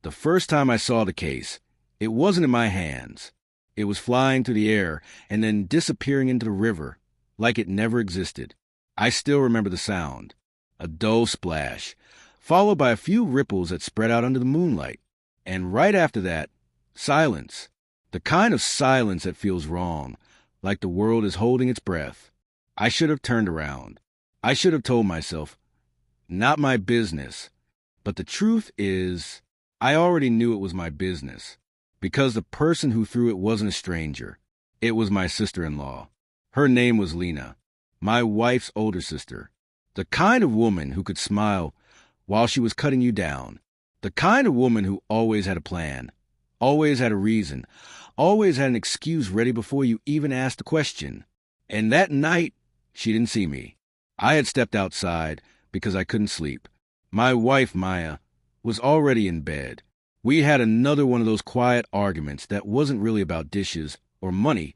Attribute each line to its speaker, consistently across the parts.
Speaker 1: The first time I saw the case, it wasn't in my hands. It was flying through the air and then disappearing into the river like it never existed. I still remember the sound. A dull splash, followed by a few ripples that spread out under the moonlight. And right after that, silence. The kind of silence that feels wrong, like the world is holding its breath. I should have turned around. I should have told myself, not my business. But the truth is, I already knew it was my business, because the person who threw it wasn't a stranger. It was my sister-in-law. Her name was Lena, my wife's older sister. The kind of woman who could smile while she was cutting you down. The kind of woman who always had a plan, always had a reason, always had an excuse ready before you even asked the question. And that night, she didn't see me. I had stepped outside because I couldn't sleep. My wife, Maya, was already in bed. We had another one of those quiet arguments that wasn't really about dishes or money,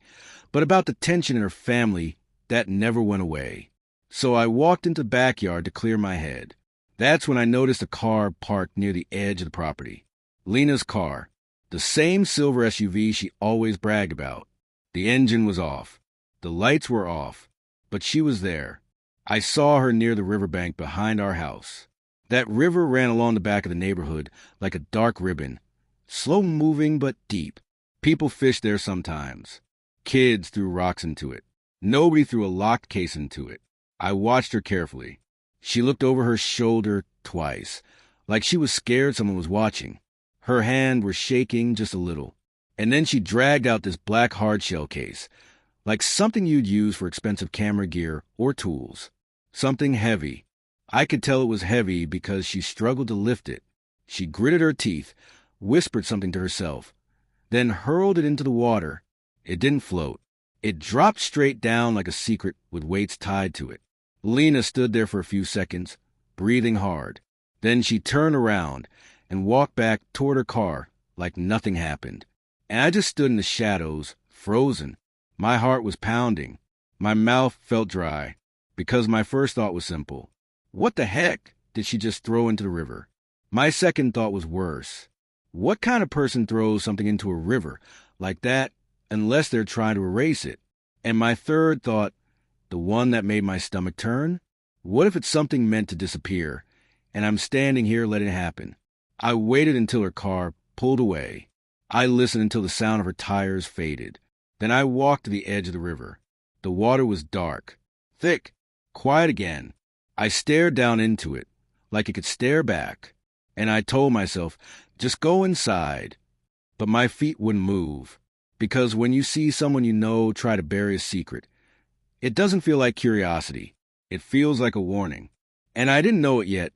Speaker 1: but about the tension in her family that never went away. So I walked into the backyard to clear my head. That's when I noticed a car parked near the edge of the property. Lena's car, the same silver SUV she always bragged about. The engine was off. The lights were off, but she was there. I saw her near the riverbank behind our house. That river ran along the back of the neighborhood like a dark ribbon, slow-moving but deep. People fished there sometimes. Kids threw rocks into it. Nobody threw a locked case into it. I watched her carefully. She looked over her shoulder twice, like she was scared someone was watching. Her hand was shaking just a little. And then she dragged out this black hardshell case, like something you'd use for expensive camera gear or tools. Something heavy. I could tell it was heavy because she struggled to lift it. She gritted her teeth, whispered something to herself, then hurled it into the water. It didn't float. It dropped straight down like a secret with weights tied to it. Lena stood there for a few seconds, breathing hard. Then she turned around and walked back toward her car like nothing happened. And I just stood in the shadows, frozen. My heart was pounding. My mouth felt dry, because my first thought was simple. What the heck did she just throw into the river? My second thought was worse. What kind of person throws something into a river like that unless they're trying to erase it? And my third thought, the one that made my stomach turn, what if it's something meant to disappear, and I'm standing here letting it happen? I waited until her car pulled away. I listened until the sound of her tires faded. Then I walked to the edge of the river. The water was dark, thick, quiet again. I stared down into it, like it could stare back, and I told myself, just go inside. But my feet wouldn't move, because when you see someone you know try to bury a secret, it doesn't feel like curiosity. It feels like a warning. And I didn't know it yet,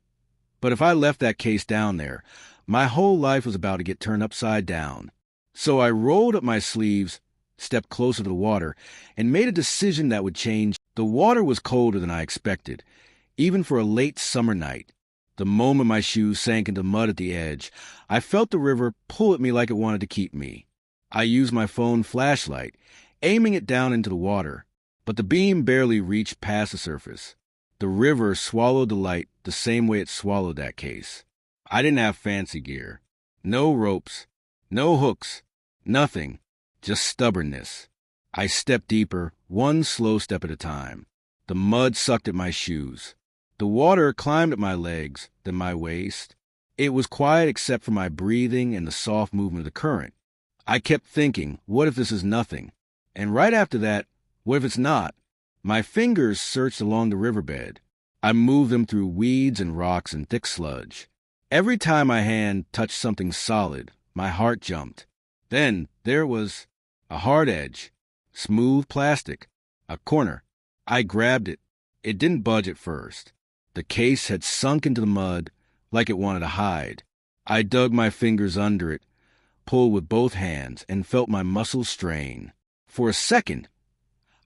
Speaker 1: but if I left that case down there, my whole life was about to get turned upside down. So I rolled up my sleeves, stepped closer to the water, and made a decision that would change. The water was colder than I expected, even for a late summer night. The moment my shoes sank into mud at the edge, I felt the river pull at me like it wanted to keep me. I used my phone flashlight, aiming it down into the water, but the beam barely reached past the surface. The river swallowed the light the same way it swallowed that case. I didn't have fancy gear. No ropes, no hooks, nothing, just stubbornness. I stepped deeper, one slow step at a time. The mud sucked at my shoes. The water climbed at my legs, then my waist. It was quiet except for my breathing and the soft movement of the current. I kept thinking, what if this is nothing? And right after that, what if it's not? My fingers searched along the riverbed. I moved them through weeds and rocks and thick sludge. Every time my hand touched something solid, my heart jumped. Then there was a hard edge, smooth plastic, a corner. I grabbed it. It didn't budge at first. The case had sunk into the mud like it wanted to hide. I dug my fingers under it, pulled with both hands, and felt my muscles strain. For a second,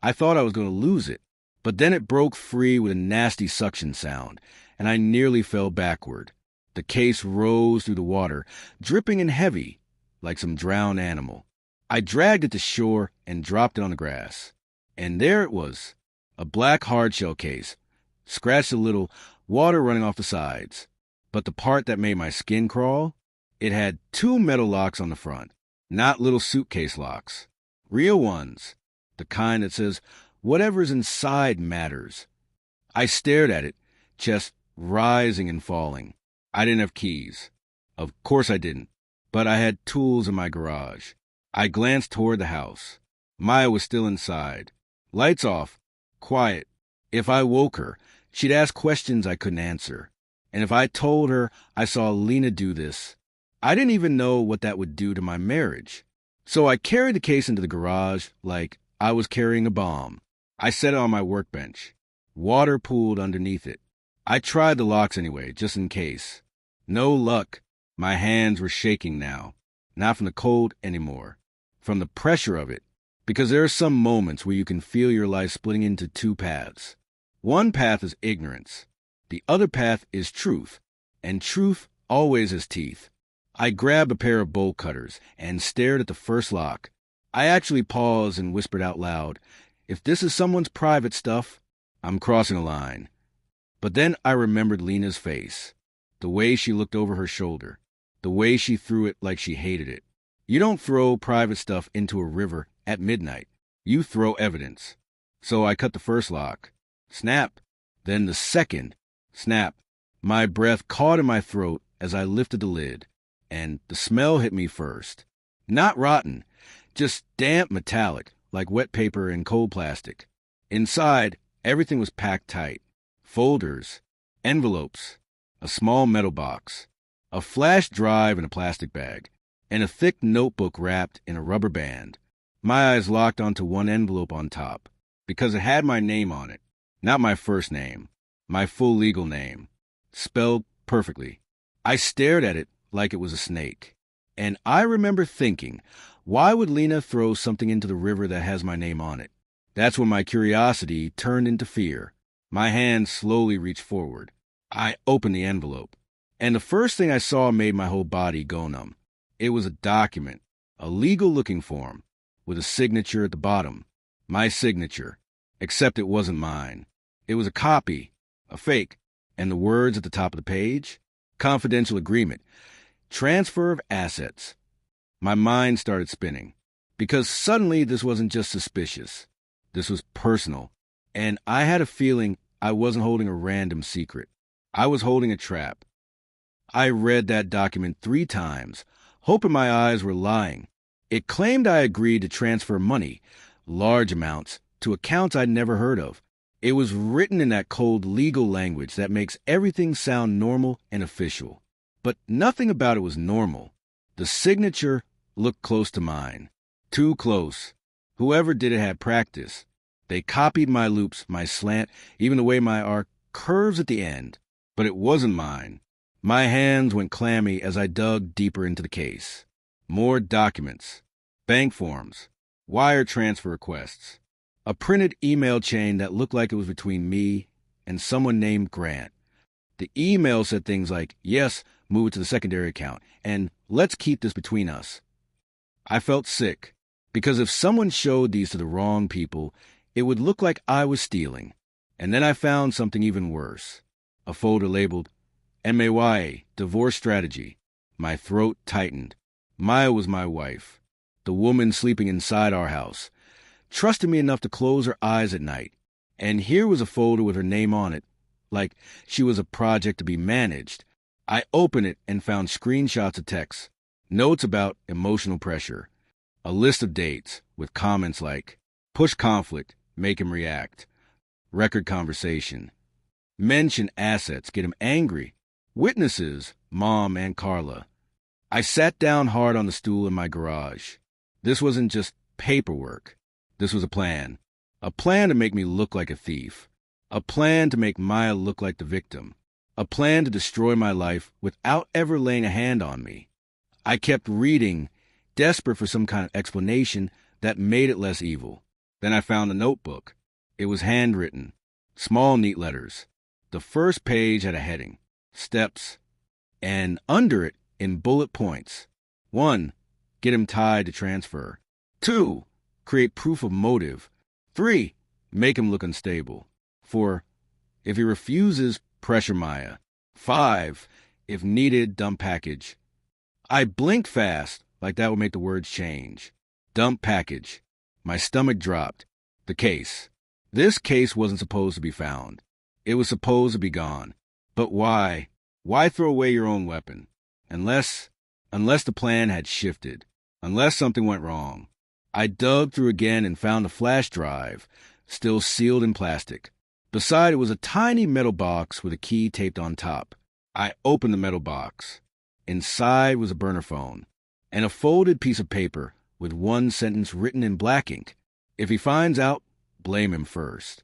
Speaker 1: I thought I was going to lose it, but then it broke free with a nasty suction sound, and I nearly fell backward. The case rose through the water, dripping and heavy, like some drowned animal. I dragged it to shore and dropped it on the grass. And there it was, a black hardshell case, scratched a little, water running off the sides. But the part that made my skin crawl, It had two metal locks on the front, not little suitcase locks. Real ones, the kind that says, whatever's inside matters. I stared at it, chest rising and falling. I didn't have keys. Of course I didn't, but I had tools in my garage. I glanced toward the house. Maya was still inside. Lights off, quiet. If I woke her, she'd ask questions I couldn't answer. And if I told her I saw Lena do this, I didn't even know what that would do to my marriage. So I carried the case into the garage like I was carrying a bomb. I set it on my workbench. Water pooled underneath it. I tried the locks anyway, just in case. No luck. My hands were shaking now. Not from the cold anymore. From the pressure of it. Because there are some moments where you can feel your life splitting into two paths. One path is ignorance. The other path is truth. And truth always has teeth. I grabbed a pair of bolt cutters and stared at the first lock. I actually paused and whispered out loud, if this is someone's private stuff, I'm crossing a line. But then I remembered Lena's face. The way she looked over her shoulder. The way she threw it like she hated it. You don't throw private stuff into a river at midnight. You throw evidence. So I cut the first lock. Snap. Then the second. Snap. My breath caught in my throat as I lifted the lid. And the smell hit me first. Not rotten, just damp metallic, like wet paper and cold plastic. Inside, everything was packed tight. Folders, envelopes, a small metal box, a flash drive in a plastic bag, and a thick notebook wrapped in a rubber band. My eyes locked onto one envelope on top, because it had my name on it. Not my first name, my full legal name, spelled perfectly. I stared at it like it was a snake. And I remember thinking, why would Lena throw something into the river that has my name on it? That's when my curiosity turned into fear. My hand slowly reached forward. I opened the envelope. And the first thing I saw made my whole body go numb. It was a document, a legal-looking form, with a signature at the bottom. My signature. Except it wasn't mine. It was a copy, a fake. And the words at the top of the page? Confidential agreement. Transfer of assets. My mind started spinning. Because suddenly this wasn't just suspicious. This was personal. And I had a feeling I wasn't holding a random secret. I was holding a trap. I read that document 3 times, hoping my eyes were lying. It claimed I agreed to transfer money, large amounts, to accounts I'd never heard of. It was written in that cold legal language that makes everything sound normal and official. But nothing about it was normal. The signature looked close to mine. Too close. Whoever did it had practice. They copied my loops, my slant, even the way my arc curves at the end. But it wasn't mine. My hands went clammy as I dug deeper into the case. More documents. Bank forms. Wire transfer requests. A printed email chain that looked like it was between me and someone named Grant. The email said things like, yes, move it to the secondary account, and let's keep this between us. I felt sick, because if someone showed these to the wrong people, it would look like I was stealing. And then I found something even worse. A folder labeled MAYA, Divorce Strategy. My throat tightened. Maya was my wife, the woman sleeping inside our house, trusted me enough to close her eyes at night. And here was a folder with her name on it, like she was a project to be managed. I opened it and found screenshots of texts, notes about emotional pressure, a list of dates with comments like, push conflict, make him react, record conversation, mention assets, get him angry, witnesses, Mom and Carla. I sat down hard on the stool in my garage. This wasn't just paperwork. This was a plan. A plan to make me look like a thief. A plan to make Maya look like the victim. A plan to destroy my life without ever laying a hand on me. I kept reading, desperate for some kind of explanation that made it less evil. Then I found a notebook. It was handwritten, small neat letters. The first page had a heading, steps, and under it, in bullet points. 1, get him tied to transfer. 2, create proof of motive. 3, make him look unstable. 4, if he refuses, pressure Maya. 5, if needed, dump package. I blinked fast, like that would make the words change. Dump package. My stomach dropped. The case. This case wasn't supposed to be found. It was supposed to be gone. But why? Why throw away your own weapon? Unless the plan had shifted. Unless something went wrong. I dug through again and found a flash drive, still sealed in plastic. Beside it was a tiny metal box with a key taped on top. I opened the metal box. Inside was a burner phone and a folded piece of paper with one sentence written in black ink. If he finds out, blame him first.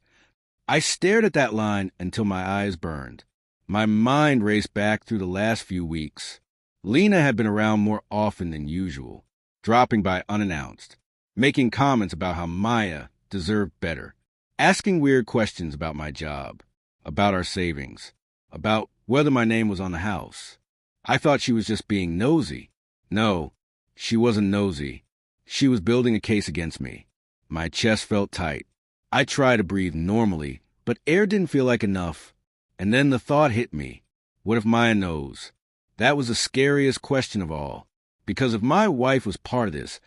Speaker 1: I stared at that line until my eyes burned. My mind raced back through the last few weeks. Lena had been around more often than usual, dropping by unannounced, making comments about how Maya deserved better, asking weird questions about my job, about our savings, about whether my name was on the house. I thought she was just being nosy. No, she wasn't nosy. She was building a case against me. My chest felt tight. I tried to breathe normally, but air didn't feel like enough. And then the thought hit me. What if Maya knows? That was the scariest question of all. Because if my wife was part of this,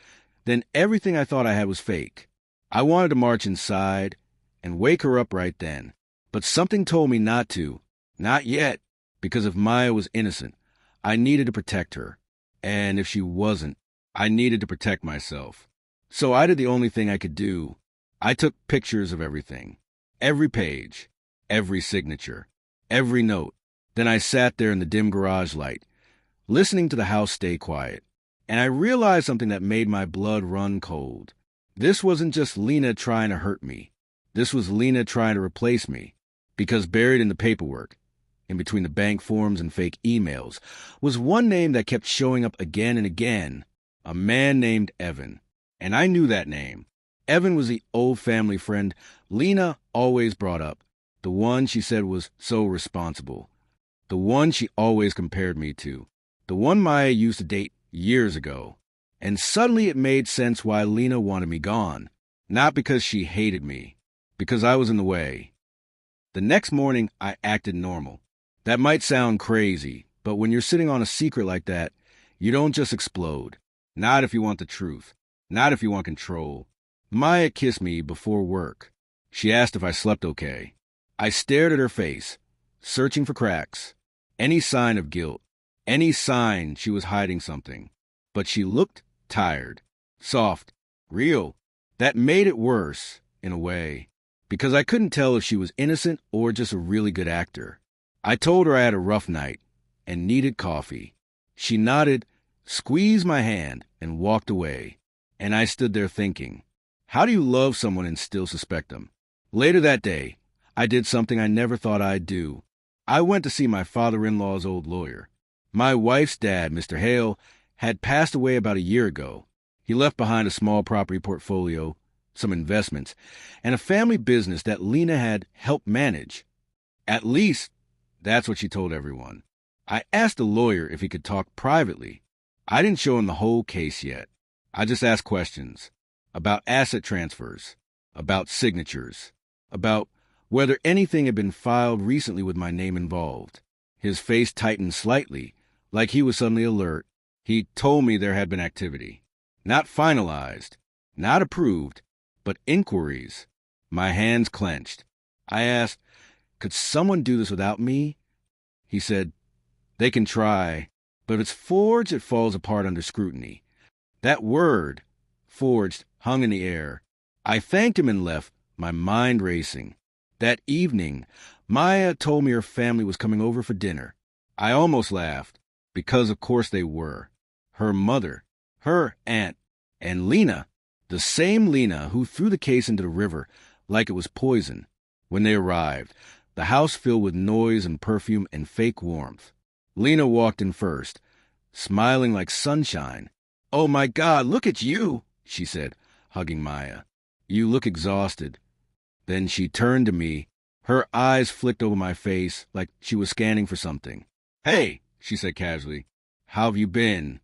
Speaker 1: then everything I thought I had was fake. I wanted to march inside and wake her up right then. But something told me not to. Not yet. Because if Maya was innocent, I needed to protect her. And if she wasn't, I needed to protect myself. So I did the only thing I could do. I took pictures of everything. Every page. Every signature. Every note. Then I sat there in the dim garage light, listening to the house stay quiet. And I realized something that made my blood run cold. This wasn't just Lena trying to hurt me. This was Lena trying to replace me. Because buried in the paperwork, in between the bank forms and fake emails, was one name that kept showing up again and again. A man named Evan. And I knew that name. Evan was the old family friend Lena always brought up. The one she said was so responsible. The one she always compared me to. The one Maya used to date years ago. And suddenly it made sense why Lena wanted me gone. Not because she hated me. Because I was in the way. The next morning, I acted normal. That might sound crazy, but when you're sitting on a secret like that, you don't just explode. Not if you want the truth. Not if you want control. Maya kissed me before work. She asked if I slept okay. I stared at her face, searching for cracks. Any sign of guilt. Any sign she was hiding something. But she looked tired. Soft. Real. That made it worse, in a way. Because I couldn't tell if she was innocent or just a really good actor. I told her I had a rough night and needed coffee. She nodded, squeezed my hand, and walked away. And I stood there thinking, how do you love someone and still suspect them? Later that day, I did something I never thought I'd do. I went to see my father-in-law's old lawyer. My wife's dad, Mr. Hale, had passed away about a year ago. He left behind a small property portfolio, some investments, and a family business that Lena had helped manage. At least, that's what she told everyone. I asked the lawyer if he could talk privately. I didn't show him the whole case yet. I just asked questions about asset transfers, about signatures, about whether anything had been filed recently with my name involved. His face tightened slightly, like he was suddenly alert. He told me there had been activity. Not finalized, not approved, but inquiries. My hands clenched. I asked, could someone do this without me? He said, they can try, but if it's forged, it falls apart under scrutiny. That word, forged, hung in the air. I thanked him and left, my mind racing. That evening, Maya told me her family was coming over for dinner. I almost laughed, because of course they were. Her mother, her aunt, and Lena, the same Lena who threw the case into the river like it was poison. When they arrived, the house filled with noise and perfume and fake warmth. Lena walked in first, smiling like sunshine. "Oh my God, look at you," she said, hugging Maya. "You look exhausted." Then she turned to me. Her eyes flicked over my face like she was scanning for something. "Hey," she said casually, "how have you been?"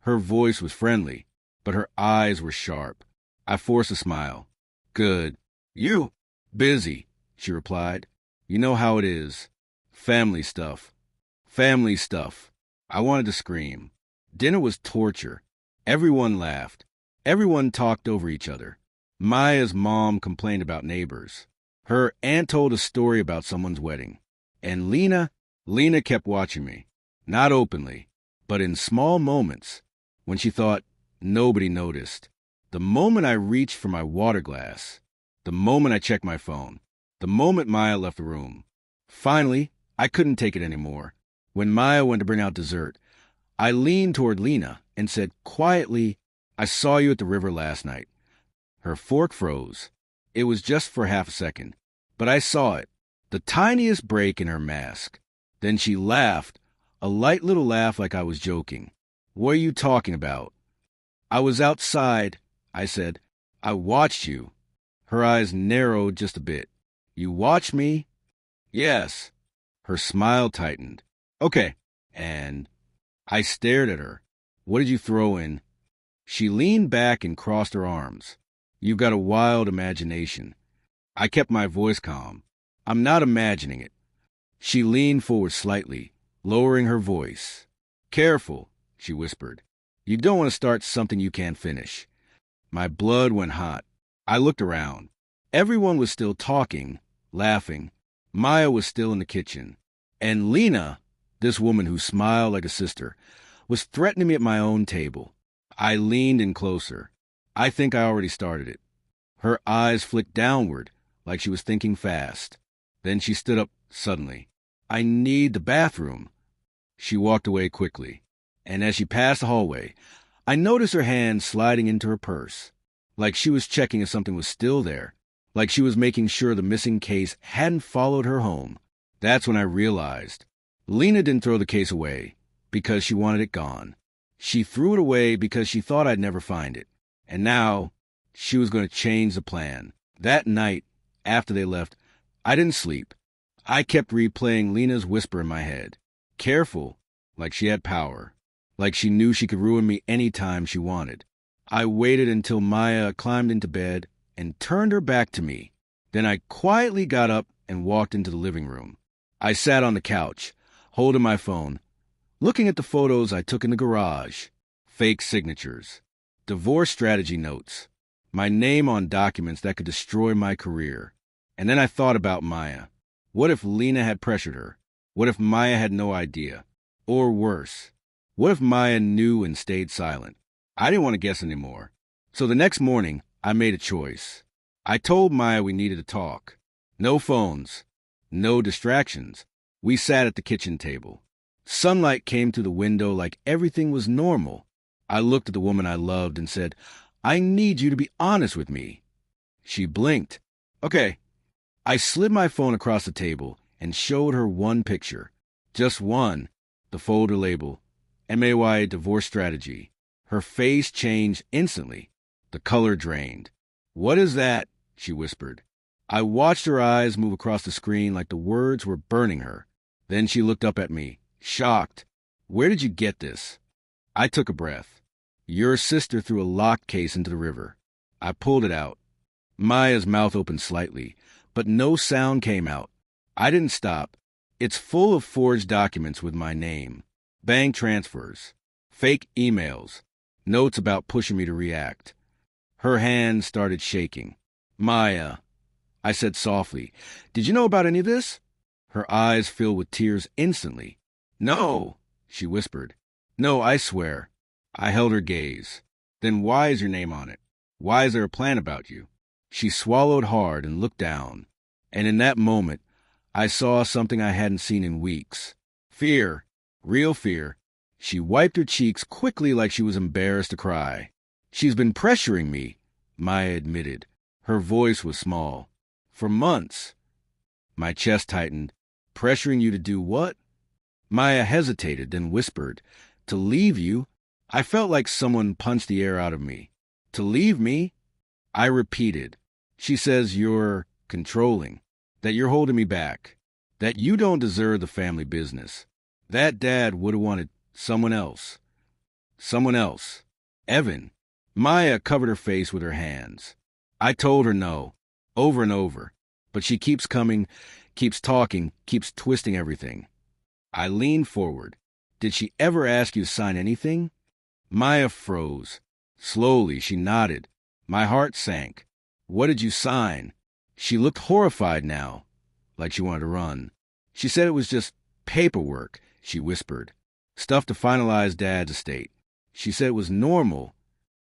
Speaker 1: Her voice was friendly, but her eyes were sharp. I forced a smile. "Good. You?" "Busy," she replied. "You know how it is. Family stuff. Family stuff." I wanted to scream. Dinner was torture. Everyone laughed. Everyone talked over each other. Maya's mom complained about neighbors. Her aunt told a story about someone's wedding. And Lena kept watching me. Not openly, but in small moments, when she thought nobody noticed. The moment I reached for my water glass, the moment I checked my phone, the moment Maya left the room. Finally, I couldn't take it anymore. When Maya went to bring out dessert, I leaned toward Lena and said quietly, "I saw you at the river last night." Her fork froze. It was just for half a second, but I saw it, the tiniest break in her mask. Then she laughed, a light little laugh like I was joking. "What are you talking about?" "I was outside," I said. "I watched you." Her eyes narrowed just a bit. "You watched me?" "Yes." Her smile tightened. "Okay." And I stared at her. "What did you throw in?" She leaned back and crossed her arms. "You've got a wild imagination." I kept my voice calm. "I'm not imagining it." She leaned forward slightly, lowering her voice. "Careful," she whispered. "You don't want to start something you can't finish." My blood went hot. I looked around. Everyone was still talking, laughing. Maya was still in the kitchen. And Lena, this woman who smiled like a sister, was threatening me at my own table. I leaned in closer. I think I already started it. Her eyes flicked downward, like she was thinking fast. Then she stood up suddenly. "I need the bathroom." She walked away quickly. And as she passed the hallway, I noticed her hand sliding into her purse, like she was checking if something was still there, like she was making sure the missing case hadn't followed her home. That's when I realized. Lena didn't throw the case away because she wanted it gone. She threw it away because she thought I'd never find it. And now she was going to change the plan. That night, after they left, I didn't sleep. I kept replaying Lena's whisper in my head. Careful, like she had power, like she knew she could ruin me any time she wanted. I waited until Maya climbed into bed and turned her back to me. Then I quietly got up and walked into the living room. I sat on the couch, holding my phone, looking at the photos I took in the garage. Fake signatures, divorce strategy notes, my name on documents that could destroy my career. And then I thought about Maya. What if Lena had pressured her? What if Maya had no idea? Or worse, what if Maya knew and stayed silent? I didn't want to guess anymore. So the next morning, I made a choice. I told Maya we needed to talk. No phones. No distractions. We sat at the kitchen table. Sunlight came through the window like everything was normal. I looked at the woman I loved and said, "I need you to be honest with me." She blinked. "Okay." I slid my phone across the table and showed her one picture. Just one. The folder label, MAY Divorce Strategy. Her face changed instantly. The color drained. "What is that?" she whispered. I watched her eyes move across the screen like the words were burning her. Then she looked up at me, shocked. "Where did you get this?" I took a breath. "Your sister threw a locked case into the river." I pulled it out. Maya's mouth opened slightly, but no sound came out. I didn't stop. "It's full of forged documents with my name, bank transfers, fake emails, notes about pushing me to react." Her hand started shaking. "Maya," I said softly, "did you know about any of this?" Her eyes filled with tears instantly. "No," she whispered. "No, I swear." I held her gaze. "Then why is your name on it? Why is there a plan about you?" She swallowed hard and looked down. And in that moment, I saw something I hadn't seen in weeks. Fear. Real fear. She wiped her cheeks quickly like she was embarrassed to cry. "She's been pressuring me," Maya admitted. Her voice was small. "For months." My chest tightened. "Pressuring you to do what?" Maya hesitated, then whispered, "To leave you." I felt like someone punched the air out of me. "To leave me?" I repeated. "She says you're controlling, that you're holding me back, that you don't deserve the family business. That dad would have wanted someone else. Someone else. Evan." Maya covered her face with her hands. I told her no, over and over, but she keeps coming, keeps talking, keeps twisting everything. I leaned forward. "Did she ever ask you to sign anything?" Maya froze. Slowly, she nodded. My heart sank. What did you sign? She looked horrified now, like she wanted to run. She said it was just paperwork, she whispered. Stuff to finalize Dad's estate. She said it was normal.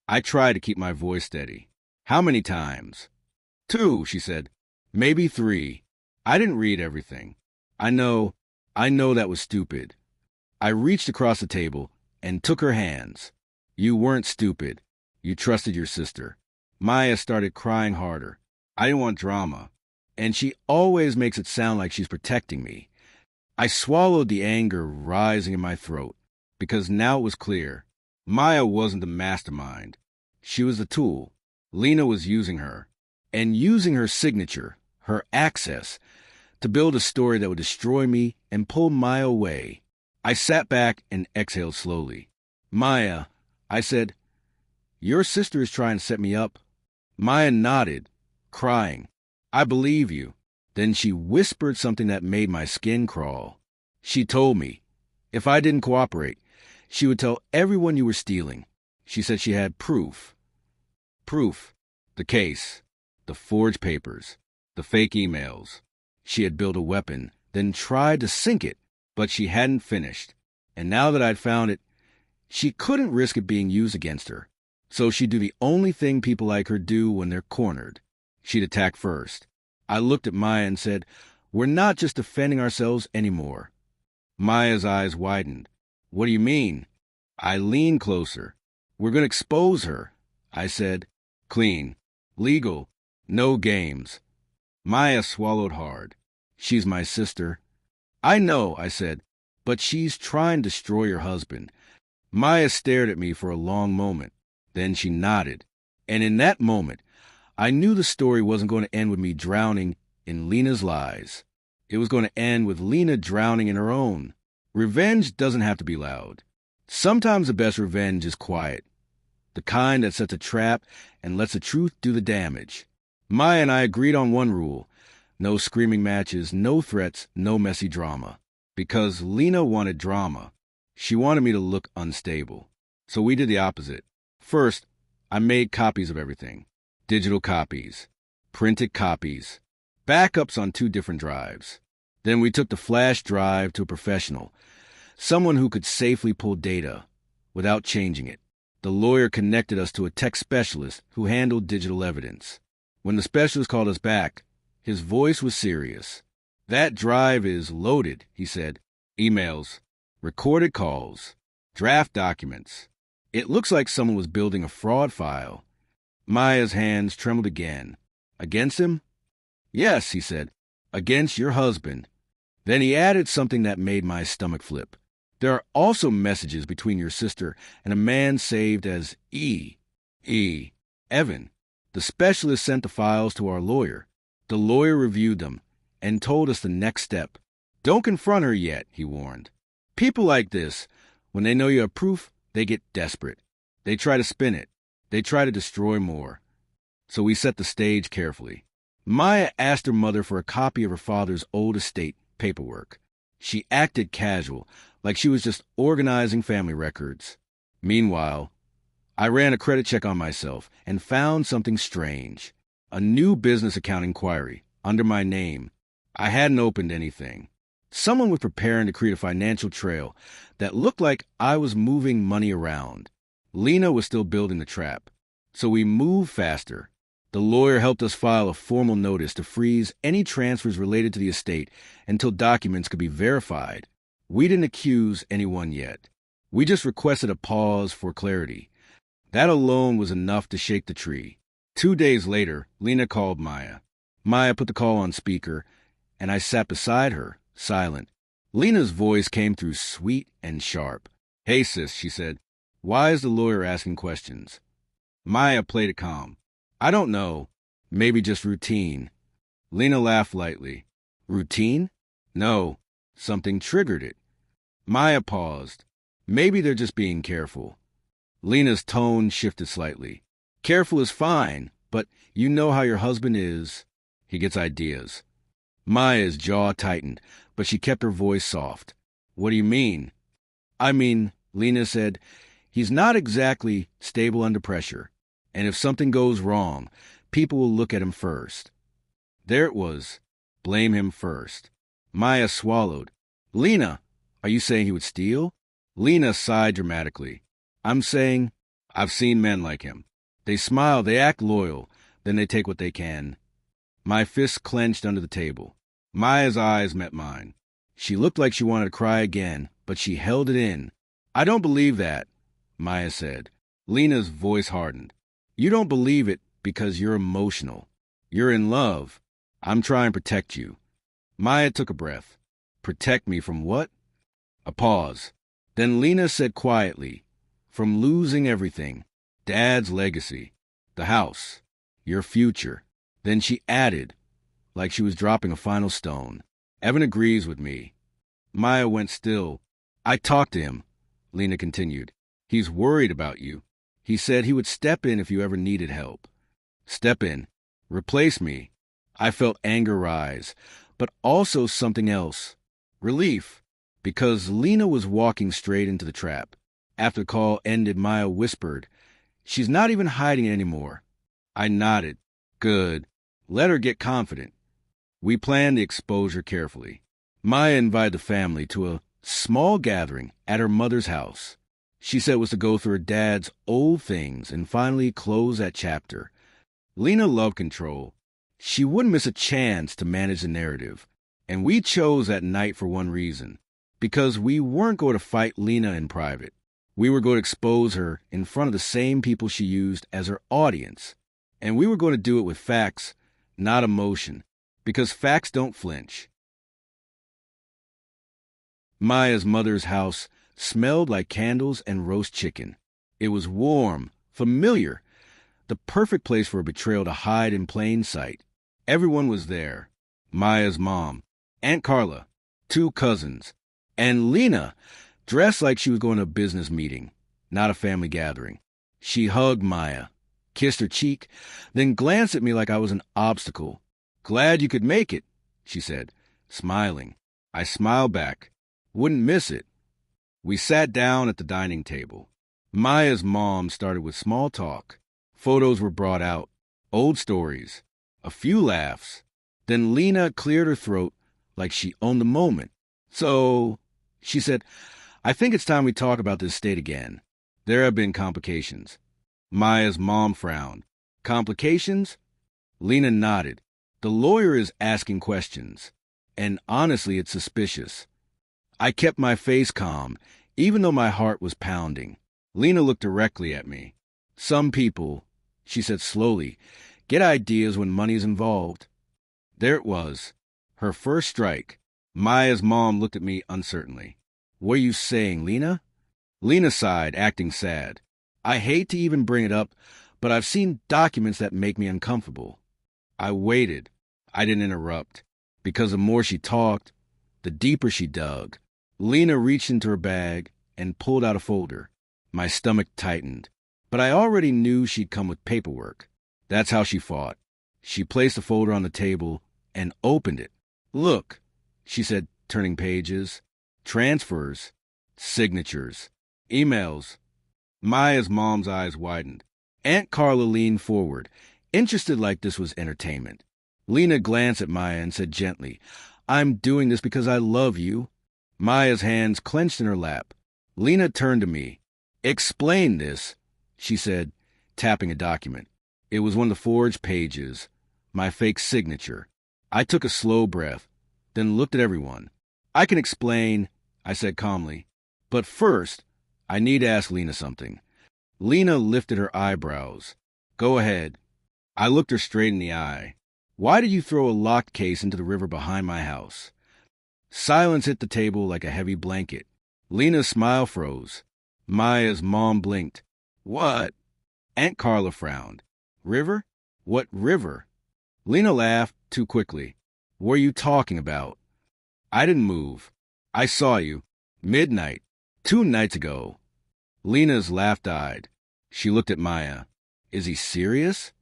Speaker 1: I tried to keep my voice steady. How many times? 2, she said. Maybe 3. I didn't read everything. I know that was stupid. I reached across the table and took her hands. You weren't stupid. You trusted your sister. Maya started crying harder. I didn't want drama. And she always makes it sound like she's protecting me. I swallowed the anger rising in my throat, because now it was clear. Maya wasn't the mastermind. She was the tool. Lena was using her, and using her signature, her access, to build a story that would destroy me and pull Maya away. I sat back and exhaled slowly. Maya, I said, your sister is trying to set me up. Maya nodded, crying. I believe you. Then she whispered something that made my skin crawl. She told me, if I didn't cooperate, she would tell everyone you were stealing. She said she had proof. Proof. The case. The forged papers. The fake emails. She had built a weapon, then tried to sink it, but she hadn't finished. And now that I'd found it, she couldn't risk it being used against her. So she'd do the only thing people like her do when they're cornered. She'd attack first. I looked at Maya and said, we're not just defending ourselves anymore. Maya's eyes widened. What do you mean? I leaned closer. We're going to expose her. I said, clean. Legal. No games. Maya swallowed hard. She's my sister. I know, I said, but she's trying to destroy your husband. Maya stared at me for a long moment. Then she nodded. And in that moment, I knew the story wasn't going to end with me drowning in Lena's lies. It was going to end with Lena drowning in her own. Revenge doesn't have to be loud. Sometimes the best revenge is quiet. The kind that sets a trap and lets the truth do the damage. Maya and I agreed on one rule. No screaming matches, no threats, no messy drama. Because Lena wanted drama. She wanted me to look unstable. So we did the opposite. First, I made copies of everything. Digital copies. Printed copies. Backups on 2 different drives. Then we took the flash drive to a professional. Someone who could safely pull data without changing it. The lawyer connected us to a tech specialist who handled digital evidence. When the specialist called us back, his voice was serious. That drive is loaded, he said. Emails, recorded calls, draft documents. It looks like someone was building a fraud file. Maya's hands trembled again. Against him? Yes, he said. Against your husband. Then he added something that made my stomach flip. There are also messages between your sister and a man saved as E. Evan. The specialist sent the files to our lawyer. The lawyer reviewed them and told us the next step. Don't confront her yet, he warned. People like this, when they know you have proof, they get desperate. They try to spin it. They try to destroy more. So we set the stage carefully. Maya asked her mother for a copy of her father's old estate paperwork. She acted casual, like she was just organizing family records. Meanwhile, I ran a credit check on myself and found something strange. A new business account inquiry, under my name. I hadn't opened anything. Someone was preparing to create a financial trail that looked like I was moving money around. Lena was still building the trap. So we moved faster. The lawyer helped us file a formal notice to freeze any transfers related to the estate until documents could be verified. We didn't accuse anyone yet. We just requested a pause for clarity. That alone was enough to shake the tree. 2 days later, Lena called Maya. Maya put the call on speaker, and I sat beside her, silent. Lena's voice came through sweet and sharp. Hey, sis, she said. Why is the lawyer asking questions? Maya played it calm. I don't know. Maybe just routine. Lena laughed lightly. Routine? No. Something triggered it. Maya paused. Maybe they're just being careful. Lena's tone shifted slightly. Careful is fine, but you know how your husband is. He gets ideas. Maya's jaw tightened, but she kept her voice soft. What do you mean? I mean, Lena said, He's not exactly stable under pressure, and if something goes wrong, people will look at him first. There it was. Blame him first. Maya swallowed. Lena, are you saying he would steal? Lena sighed dramatically. I'm saying I've seen men like him. They smile, they act loyal, then they take what they can. My fists clenched under the table. Maya's eyes met mine. She looked like she wanted to cry again, but she held it in. I don't believe that, Maya said. Lena's voice hardened. You don't believe it because you're emotional. You're in love. I'm trying to protect you. Maya took a breath. Protect me from what? A pause. Then Lena said quietly, from losing everything. Dad's legacy. The house. Your future. Then she added, like she was dropping a final stone. Evan agrees with me. Maya went still. I talked to him, Lena continued. He's worried about you. He said he would step in if you ever needed help. Step in. Replace me. I felt anger rise, but also something else. Relief. Because Lena was walking straight into the trap. After the call ended, Maya whispered, She's not even hiding it anymore. I nodded. Good. Let her get confident. We planned the exposure carefully. Maya invited the family to a small gathering at her mother's house. She said it was to go through her dad's old things and finally close that chapter. Lena loved control. She wouldn't miss a chance to manage the narrative. And we chose that night for one reason. Because we weren't going to fight Lena in private. We were going to expose her in front of the same people she used as her audience. And we were going to do it with facts, not emotion. Because facts don't flinch. Maya's mother's house smelled like candles and roast chicken. It was warm, familiar, the perfect place for a betrayal to hide in plain sight. Everyone was there. Maya's mom, Aunt Carla, 2 cousins, and Lena, dressed like she was going to a business meeting, not a family gathering. She hugged Maya, kissed her cheek, then glanced at me like I was an obstacle. Glad you could make it, she said, smiling. I smiled back. Wouldn't miss it. We sat down at the dining table. Maya's mom started with small talk. Photos were brought out, old stories, a few laughs. Then Lena cleared her throat like she owned the moment. So, she said, I think it's time we talk about this state again. There have been complications. Maya's mom frowned. Complications? Lena nodded. The lawyer is asking questions, and honestly, it's suspicious. I kept my face calm, even though my heart was pounding. Lena looked directly at me. Some people, she said slowly, get ideas when money's involved. There it was, her first strike. Maya's mom looked at me uncertainly. What are you saying, Lena? Lena sighed, acting sad. I hate to even bring it up, but I've seen documents that make me uncomfortable. I waited. I didn't interrupt, because the more she talked, the deeper she dug. Lena reached into her bag and pulled out a folder. My stomach tightened, but I already knew she'd come with paperwork. That's how she fought. She placed the folder on the table and opened it. Look, she said, turning pages. Transfers, signatures, emails. Maya's mom's eyes widened. Aunt Carla leaned forward, interested like this was entertainment. Lena glanced at Maya and said gently, I'm doing this because I love you. Maya's hands clenched in her lap. Lena turned to me. Explain this, she said, tapping a document. It was one of the forged pages, my fake signature. I took a slow breath, then looked at everyone. I can explain, I said calmly. But first, I need to ask Lena something. Lena lifted her eyebrows. Go ahead. I looked her straight in the eye. Why did you throw a locked case into the river behind my house? Silence hit the table like a heavy blanket. Lena's smile froze. Maya's mom blinked. What? Aunt Carla frowned. River? What river? Lena laughed too quickly. What are you talking about? I didn't move. I saw you. Midnight. 2 nights ago. Lena's laugh died. She looked at Maya. Is he serious?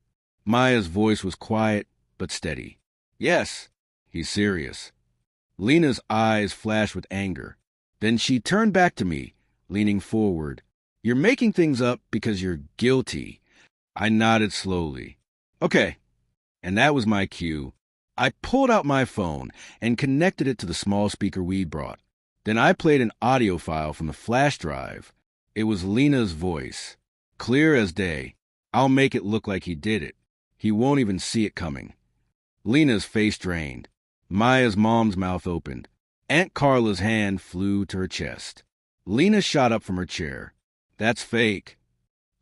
Speaker 1: Maya's voice was quiet but steady. Yes, he's serious. Lena's eyes flashed with anger. Then she turned back to me, leaning forward. You're making things up because you're guilty. I nodded slowly. Okay. And that was my cue. I pulled out my phone and connected it to the small speaker we brought. Then I played an audio file from the flash drive. It was Lena's voice, clear as day. I'll make it look like he did it. He won't even see it coming. Lena's face drained. Maya's mom's mouth opened. Aunt Carla's hand flew to her chest. Lena shot up from her chair. That's fake.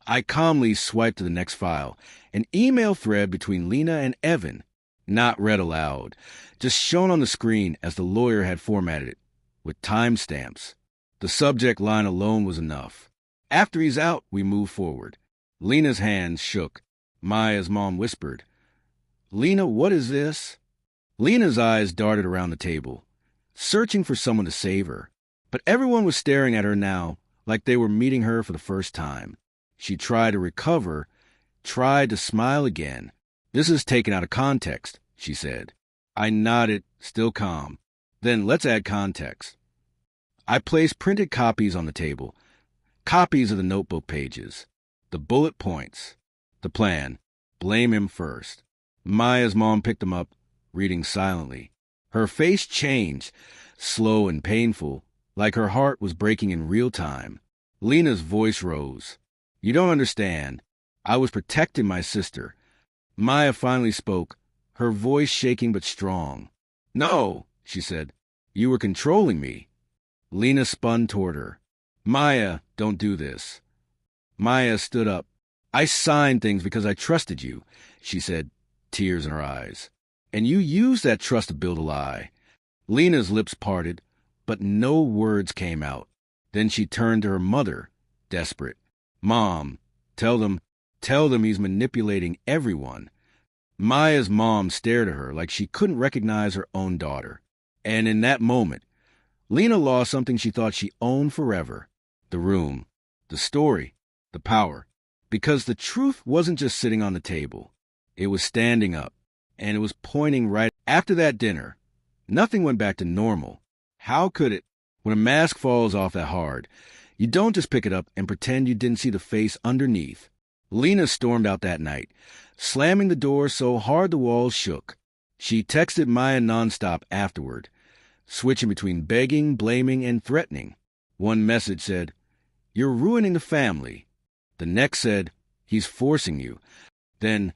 Speaker 1: I calmly swiped to the next file, an email thread between Lena and Evan, not read aloud, just shown on the screen as the lawyer had formatted it, with timestamps. The subject line alone was enough. After he's out, we move forward. Lena's hands shook. Maya's mom whispered, Lena, what is this? Lena's eyes darted around the table, searching for someone to save her. But everyone was staring at her now like they were meeting her for the first time. She tried to recover, tried to smile again. This is taken out of context, she said. I nodded, still calm. Then let's add context. I placed printed copies on the table, copies of the notebook pages, the bullet points, the plan. Blame him first. Maya's mom picked them up, reading silently. Her face changed, slow and painful, like her heart was breaking in real time. Lena's voice rose. You don't understand. I was protecting my sister. Maya finally spoke, her voice shaking but strong. No, she said. You were controlling me. Lena spun toward her. Maya, don't do this. Maya stood up. I signed things because I trusted you, she said, tears in her eyes. And you used that trust to build a lie. Lena's lips parted, but no words came out. Then she turned to her mother, desperate. Mom, tell them he's manipulating everyone. Maya's mom stared at her like she couldn't recognize her own daughter. And in that moment, Lena lost something she thought she owned forever. The room, the story, the power. Because the truth wasn't just sitting on the table. It was standing up, and it was pointing right. After that dinner, nothing went back to normal. How could it? When a mask falls off that hard, you don't just pick it up and pretend you didn't see the face underneath. Lena stormed out that night, slamming the door so hard the walls shook. She texted Maya nonstop afterward, switching between begging, blaming, and threatening. One message said, You're ruining the family. The next said, He's forcing you. Then,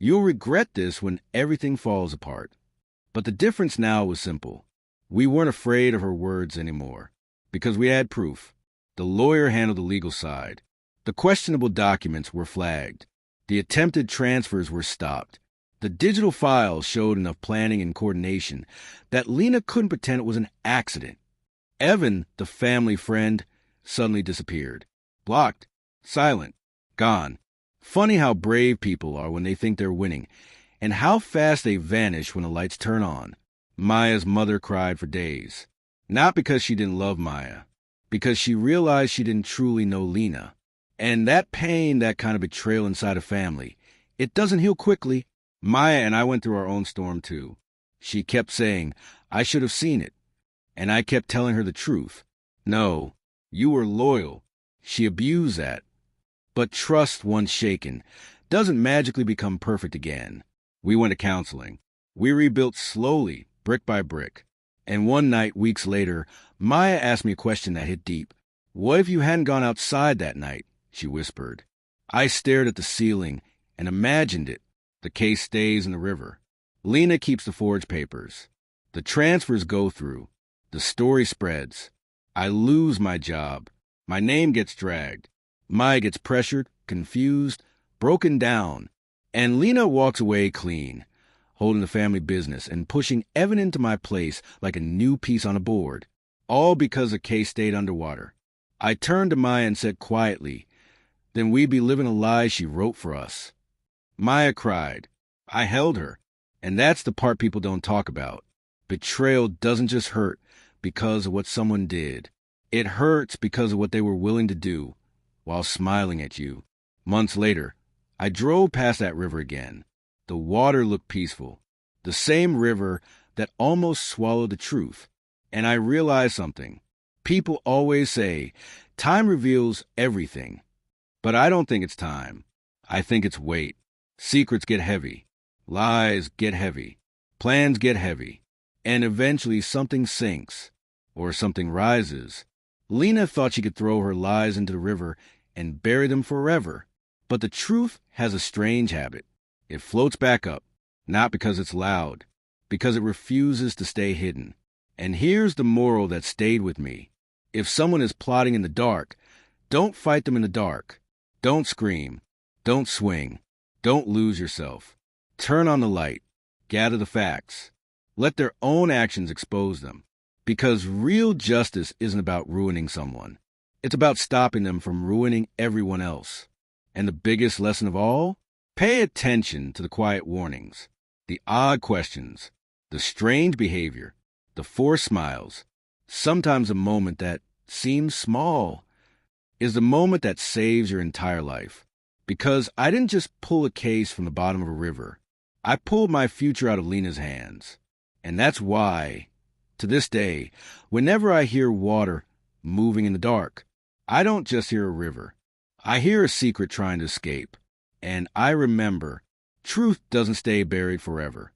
Speaker 1: You'll regret this when everything falls apart. But the difference now was simple. We weren't afraid of her words anymore, because we had proof. The lawyer handled the legal side. The questionable documents were flagged. The attempted transfers were stopped. The digital files showed enough planning and coordination that Lena couldn't pretend it was an accident. Evan, the family friend, suddenly disappeared. Blocked, silent, gone. Funny how brave people are when they think they're winning, and how fast they vanish when the lights turn on. Maya's mother cried for days. Not because she didn't love Maya, because she realized she didn't truly know Lena. And that pain, that kind of betrayal inside a family, it doesn't heal quickly. Maya and I went through our own storm too. She kept saying, I should have seen it. And I kept telling her the truth. No, you were loyal. She abused that. But trust, once shaken, doesn't magically become perfect again. We went to counseling. We rebuilt slowly, brick by brick. And one night, weeks later, Maya asked me a question that hit deep. What if you hadn't gone outside that night? She whispered. I stared at the ceiling and imagined it. The case stays in the river. Lena keeps the forged papers. The transfers go through. The story spreads. I lose my job. My name gets dragged. Maya gets pressured, confused, broken down. And Lena walks away clean, holding the family business and pushing Evan into my place like a new piece on a board. All because the case stayed underwater. I turned to Maya and said quietly, Then we'd be living a lie she wrote for us. Maya cried. I held her. And that's the part people don't talk about. Betrayal doesn't just hurt because of what someone did. It hurts because of what they were willing to do while smiling at you. Months later, I drove past that river again. The water looked peaceful. The same river that almost swallowed the truth. And I realized something. People always say, time reveals everything. But I don't think it's time. I think it's weight. Secrets get heavy. Lies get heavy. Plans get heavy. And eventually something sinks. Or something rises. Lena thought she could throw her lies into the river and bury them forever. But the truth has a strange habit. It floats back up, not because it's loud, because it refuses to stay hidden. And here's the moral that stayed with me. If someone is plotting in the dark, don't fight them in the dark. Don't scream. Don't swing. Don't lose yourself. Turn on the light. Gather the facts. Let their own actions expose them. Because real justice isn't about ruining someone. It's about stopping them from ruining everyone else. And the biggest lesson of all? Pay attention to the quiet warnings, the odd questions, the strange behavior, the forced smiles. Sometimes a moment that seems small is the moment that saves your entire life. Because I didn't just pull a case from the bottom of a river. I pulled my future out of Lena's hands. And that's why, to this day, whenever I hear water moving in the dark, I don't just hear a river. I hear a secret trying to escape. And I remember, truth doesn't stay buried forever.